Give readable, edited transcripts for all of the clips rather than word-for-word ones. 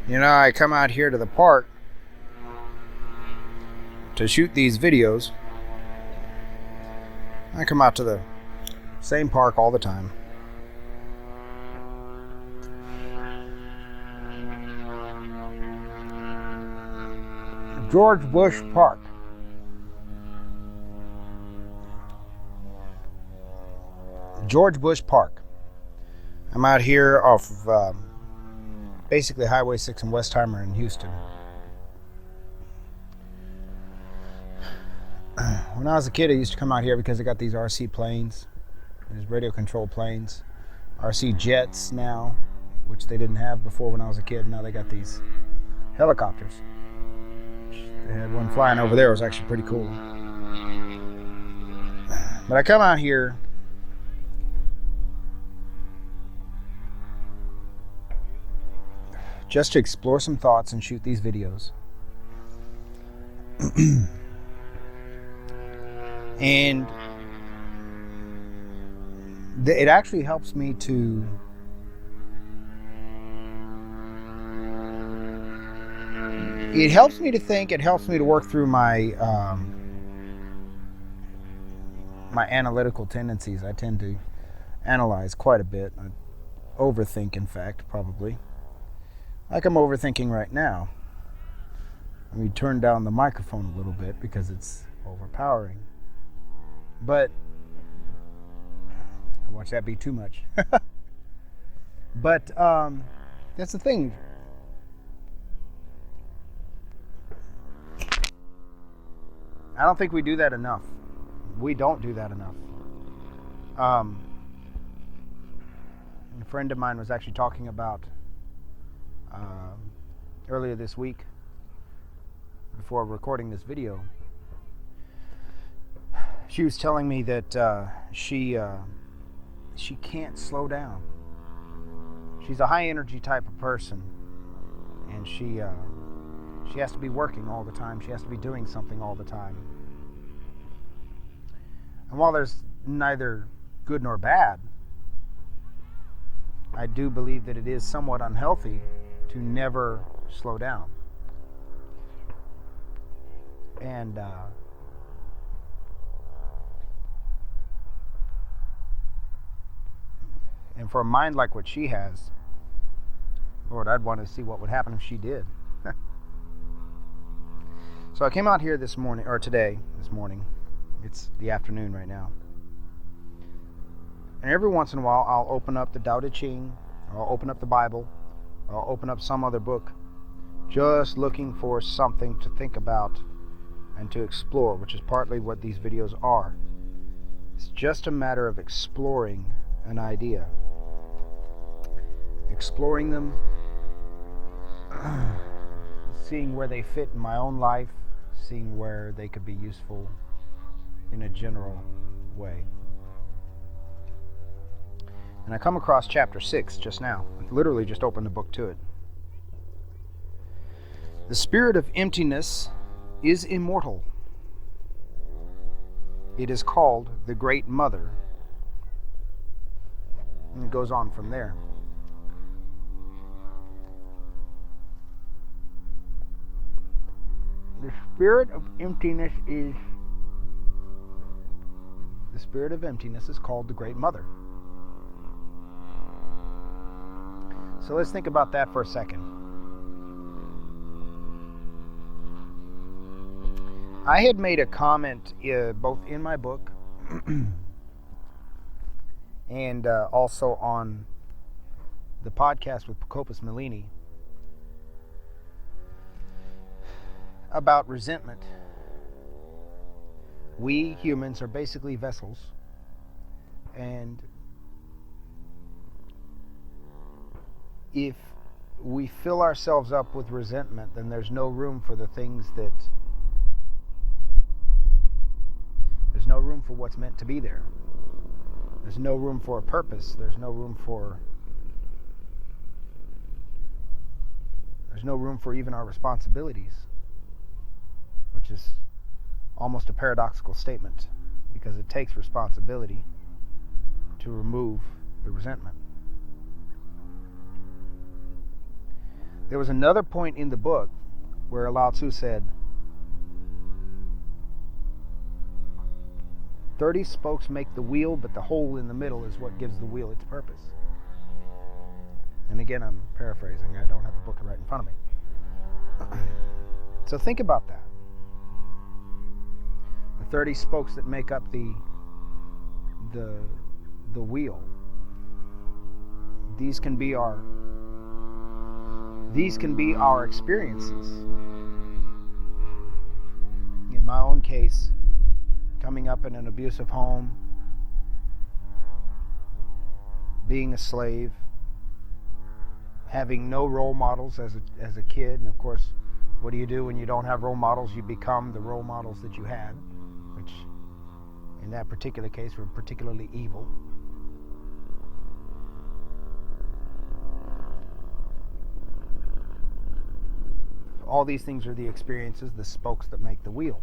You know, I come out here to the park to shoot these videos. I come out to the same park all the time. George Bush Park. George Bush Park. I'm out here off of basically Highway 6 in Westheimer in Houston. When I was a kid, I used to come out here because I got these RC planes, these radio controlled planes, RC jets now, which they didn't have before when I was a kid. Now they got these helicopters. They had one flying over there. It was actually pretty cool. But I come out here just to explore some thoughts and shoot these videos. And it actually helps me to think. It helps me to work through my my analytical tendencies. I tend to analyze quite a bit. I overthink, in fact, probably. Like I'm overthinking right now. Let me turn down the microphone a little bit because it's overpowering. But I watch that be too much. But that's the thing. I don't think we do that enough. We don't do that enough. A friend of mine was actually talking about earlier this week, before recording this video. She was telling me that she can't slow down. She's a high energy type of person, and she has to be working all the time. She has to be doing something all the time. And while there's neither good nor bad, I do believe that it is somewhat unhealthy to never slow down. And for a mind like what she has, Lord, I'd want to see what would happen if she did. So I came out here this morning. It's the afternoon right now. And every once in a while, I'll open up the Tao Te Ching, or I'll open up the Bible, or I'll open up some other book, just looking for something to think about and to explore, which is partly what these videos are. It's just a matter of exploring an idea. Exploring them, seeing where they fit in my own life, seeing where they could be useful in a general way. And I come across chapter 6 just now. I literally just opened the book to it. The spirit of emptiness is immortal. It is called the Great Mother. And it goes on from there. The spirit of emptiness is called the Great Mother. So let's think about that for a second. I had made a comment both in my book and also on the podcast with Pocopus Melini about resentment. We humans are basically vessels, and if we fill ourselves up with resentment, then there's no room for the things that there's no room for what's meant to be there. There's no room for a purpose. There's no room for even our responsibilities, which is almost a paradoxical statement, because it takes responsibility to remove the resentment. There was another point in the book where Lao Tzu said, 30 spokes make the wheel, but the hole in the middle is what gives the wheel its purpose. And again, I'm paraphrasing. I don't have the book right in front of me. So think about that. The 30 spokes that make up the wheel. These can be our experiences. In my own case, coming up in an abusive home, being a slave, having no role models as a kid, and of course, what do you do when you don't have role models? You become the role models that you had, which in that particular case were particularly evil. All these things are the experiences, the spokes that make the wheel.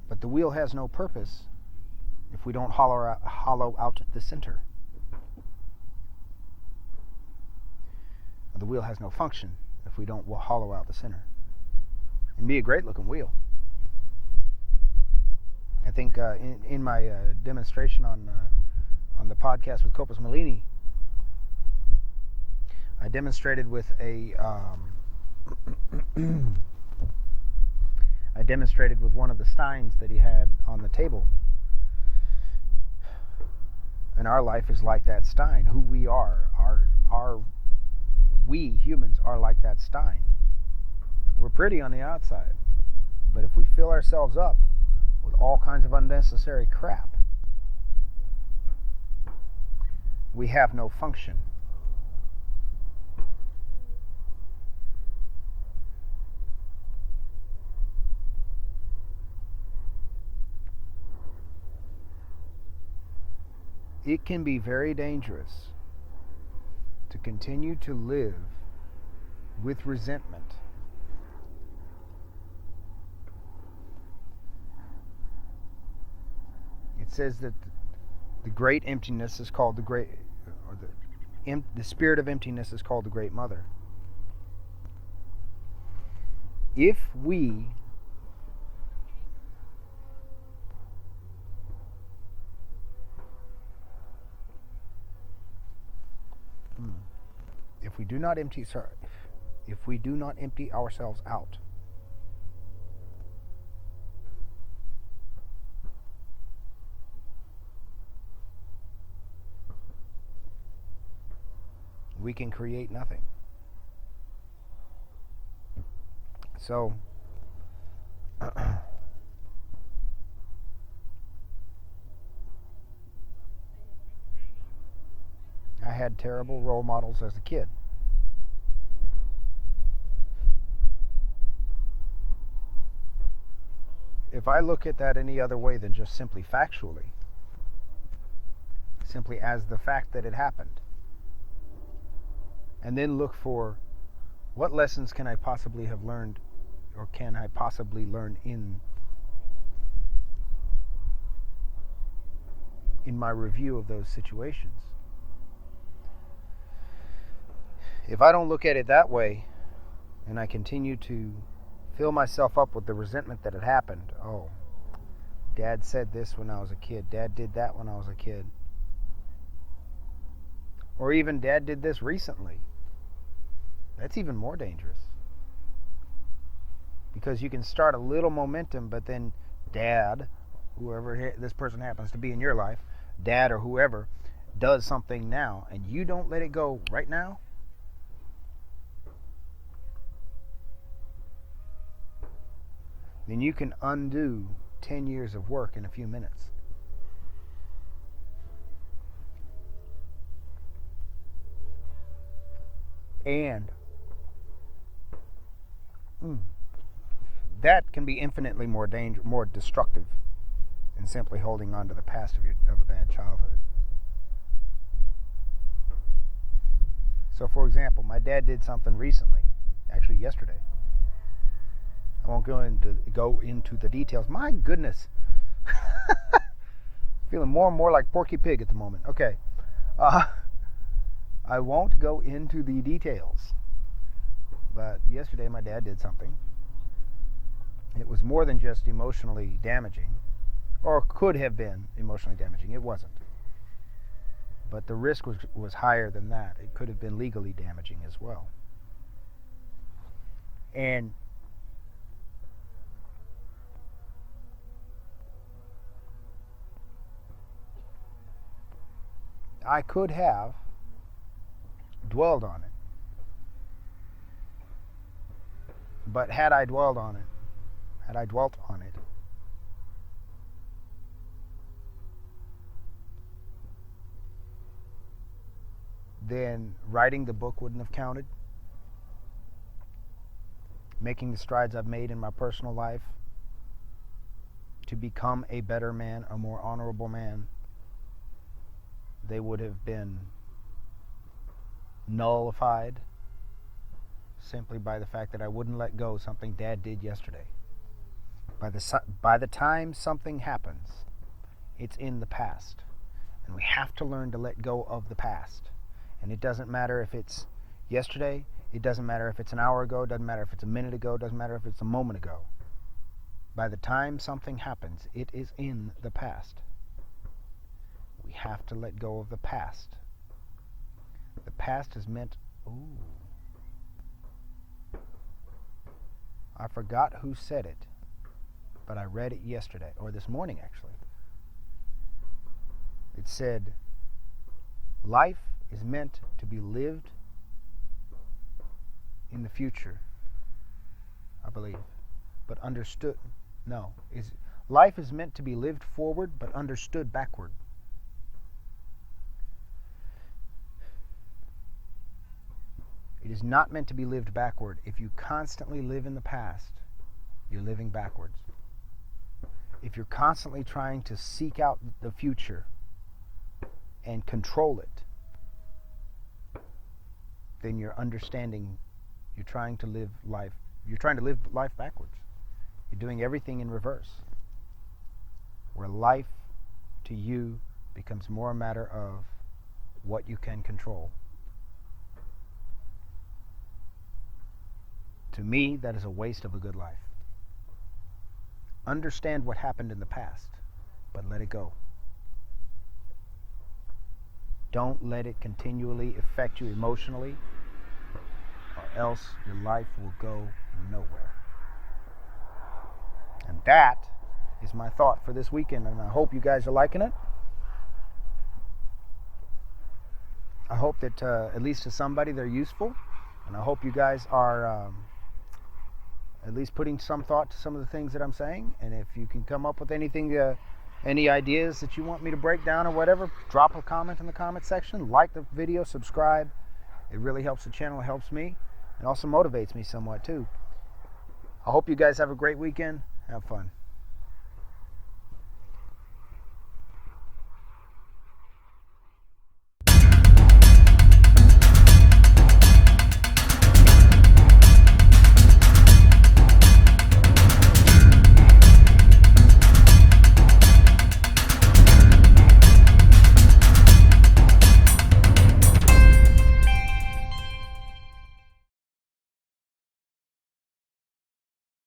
But the wheel has no purpose if we don't hollow out the center. The wheel has no function if we don't hollow out the center. It'd be a great looking wheel. I think in my demonstration on the podcast with Copus Malini, I demonstrated with one of the steins that he had on the table. And our life is like that stein. Who we are, we humans are like that stein. We're pretty on the outside, but if we fill ourselves up with all kinds of unnecessary crap, we have no function. It can be very dangerous to continue to live with resentment. It says that the great emptiness is called the great, or the spirit of emptiness is called the Great Mother. If we if we do not empty ourselves out, we can create nothing. So I had terrible role models as a kid. If I look at that any other way than just simply factually, simply as the fact that it happened, and then look for what lessons can I possibly have learned, or can I possibly learn in my review of those situations. If I don't look at it that way, and I continue to fill myself up with the resentment that had happened, oh, Dad said this when I was a kid, Dad did that when I was a kid, or even Dad did this recently, that's even more dangerous. Because you can start a little momentum, but then Dad, whoever this person happens to be in your life, Dad or whoever, does something now, and you don't let it go right now, then you can undo 10 years of work in a few minutes. And that can be infinitely more destructive than simply holding on to the past of a bad childhood. So, for example, my dad did something recently, actually yesterday. I won't go into the details. My goodness. Feeling more and more like Porky Pig at the moment. Okay. I won't go into the details, but yesterday my dad did something. It was more than just emotionally damaging, or could have been emotionally damaging. It wasn't. But the risk was higher than that. It could have been legally damaging as well. And I could have dwelled on it. But had I dwelt on it, then writing the book wouldn't have counted. Making the strides I've made in my personal life to become a better man, a more honorable man, they would have been nullified simply by the fact that I wouldn't let go of something Dad did yesterday. By the time something happens, it's in the past. And we have to learn to let go of the past. And it doesn't matter if it's yesterday, it doesn't matter if it's an hour ago, it doesn't matter if it's a minute ago, it doesn't matter if it's a moment ago. By the time something happens, it is in the past. We have to let go of the past. The past is meant... I forgot who said it, but I read it yesterday, or this morning actually. It said, life is meant to be lived in the future, I believe, but understood. No, life is meant to be lived forward, but understood backward. It is not meant to be lived backward. If you constantly live in the past, you're living backwards. If you're constantly trying to seek out the future and control it, then you're understanding you're trying to live life backwards. You're doing everything in reverse. Where life to you becomes more a matter of what you can control. To me, that is a waste of a good life. Understand what happened in the past, but let it go. Don't let it continually affect you emotionally, or else your life will go nowhere. And that is my thought for this weekend, and I hope you guys are liking it. I hope that at least to somebody they're useful, and I hope you guys are at least putting some thought to some of the things that I'm saying. And if you can come up with anything, any ideas that you want me to break down or whatever, drop a comment in the comment section. Like the video, subscribe. It really helps the channel, it helps me, and also motivates me somewhat too. I hope you guys have a great weekend. Have fun.